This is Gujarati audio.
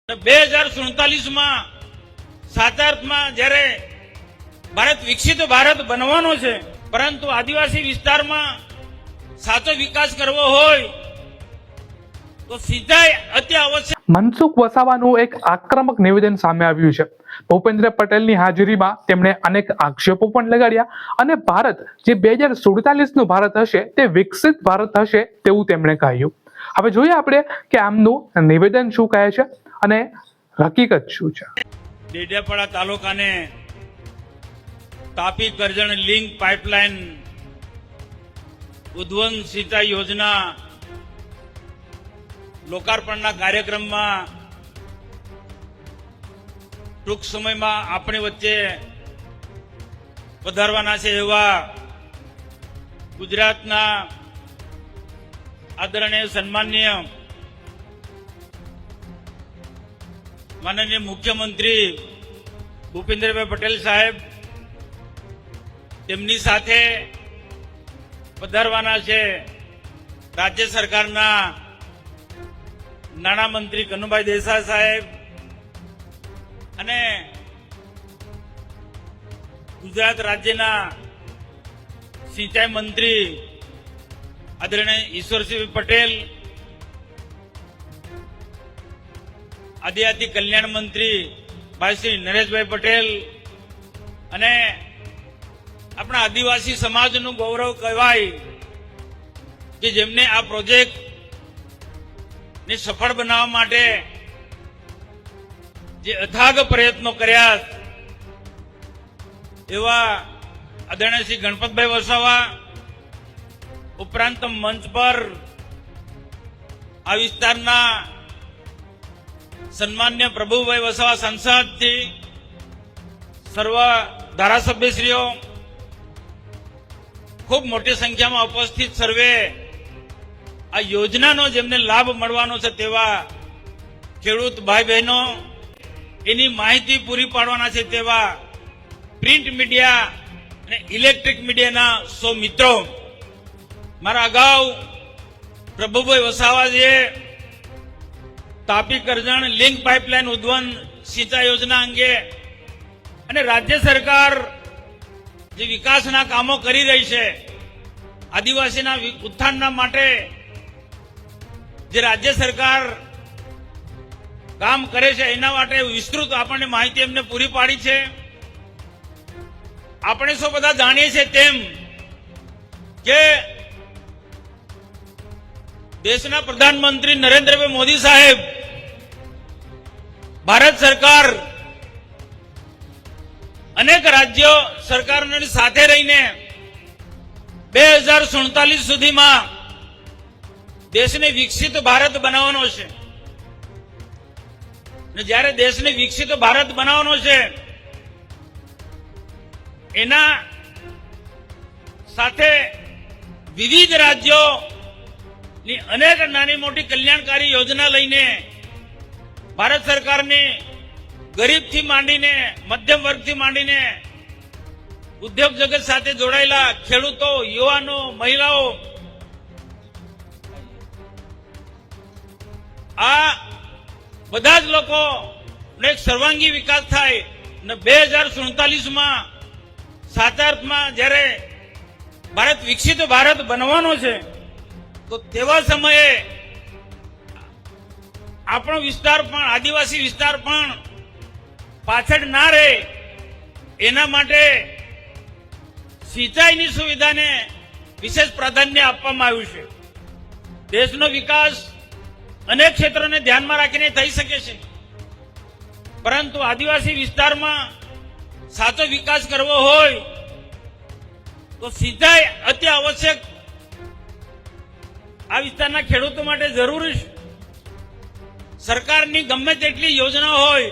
2047 માં સાચાર્થમાં જ્યારે ભારત વિકસિત ભારત બનવાનો છે, પરંતુ આદિવાસી વિસ્તારમાં સાચો વિકાસ કરવો હોય તો સિંચાઈ અતિ આવશ્યક. મનસુખ વસાવાનું એક આક્રમક નિવેદન સામે આવ્યું છે. ભૂપેન્દ્ર પટેલની હાજરીમાં તેમણે અનેક આક્ષેપો પણ લગાડ્યા અને ભારત જે 2047 નું ભારત હશે તે વિકસિત ભારત હશે તેવું તેમણે કહ્યું. હવે જોઈએ આપણે કે આમનું નિવેદન શું કહે છે અને હકીકત શું છે. ડેડિયાપાડા તાલુકાને તાપી કરજણ લિંક પાઇપલાઇન ઉદ્વન સિંચાઈ યોજના લોકાર્પણના કાર્યક્રમમાં ટૂંક સમયમાં આપણી વચ્ચે પધારવાના છે એવા ગુજરાતના આદરણીય સન્માનીય માનનીય મુખ્યમંત્રી ભૂપેન્દ્રભાઈ પટેલ સાહેબ, તેમની સાથે પધારવાના છે રાજ્ય સરકારના નાણામંત્રી કનુભાઈ દેસાઈ સાહેબ અને ગુજરાત રાજ્યના સિંચાઈ મંત્રી આદરણીય ઈશ્વરસિંહ પટેલ, આદિજાતિ કલ્યાણ મંત્રી ભાઈ શ્રી નરેશભાઈ પટેલ અને આપણા આદિવાસી સમાજનું ગૌરવ કહેવાય કે જેમને આ પ્રોજેક્ટ ને સફળ બનાવવા માટે જે અથાગ પ્રયત્નો કર્યા એવા આદરણીય શ્રી ગણપતભાઈ વસાવા, ઉપરાંત મંચ પર આ વિસ્તારના સન્માન્ય પ્રભુભાઈ વસાવા સંસદથી સર્વ ધારાસભ્યશ્રીઓ, ખૂબ મોટી સંખ્યામાં ઉપસ્થિત સર્વે આ યોજનાનો જેમને લાભ મળવાનો છે તેવા ખેડૂત ભાઈ બહેનો, એની માહિતી પૂરી પાડવાના છે તેવા પ્રિન્ટ મીડિયા અને ઇલેક્ટ્રિક મીડિયાના સૌ મિત્રો, મારા અગાઉ પ્રભુભાઈ વસાવાજીએ તાપી કરજણ લિંક પાઇપલાઇન ઉદ્વન સિંચાઈ યોજના અંગે અને રાજ્ય સરકાર જે વિકાસના કામો કરી રહી છે, આદિવાસીના ઉત્થાનના માટે જે રાજ્ય સરકાર કામ કરે છે એના માટે વિસ્તૃત આપણને માહિતી એમને પૂરી પાડી છે. આપણે સૌ બધા જાણીએ છીએ તેમ કે દેશના પ્રધાનમંત્રી નરેન્દ્રભાઈ મોદી સાહેબ, ભારત સરકાર અનેક રાજ્યો સરકારોની સાથે રહીને 2047 સુધીમાં દેશને વિકસિત ભારત બનાવવાનો છે. જ્યારે દેશને વિકસિત ભારત બનાવવાનો છે એના સાથે વિવિધ રાજ્યોની અનેક નાની મોટી કલ્યાણકારી યોજના લઈને ભારત સરકારની ગરીબથી માંડીને મધ્યમ વર્ગથી માંડીને ઉદ્યોગ જગત સાથે જોડાયેલા ખેડૂતો, યુવાનો, મહિલાઓ, આ બધા જ લોકો એક સર્વાંગી વિકાસ થાય અને 2047 માં સાચાર્થમાં જ્યારે ભારત વિકસિત ભારત બનવાનો છે તો તેવા સમયે આપણો વિસ્તાર પણ, આદિવાસી વિસ્તાર પણ પાછળ ના રહે એના માટે સિંચાઈની સુવિધાને વિશેષ પ્રાધાન્ય આપવામાં આવ્યું છે. દેશનો વિકાસ અનેક ક્ષેત્રોને ધ્યાનમાં રાખીને થઈ શકે છે, પરંતુ આદિવાસી વિસ્તારમાં સાચો વિકાસ કરવો હોય તો સિંચાઈ અતિ આવશ્યક આ વિસ્તારના ખેડૂતો માટે જરૂરી છે. સરકારની ગમે તેટલી યોજના હોય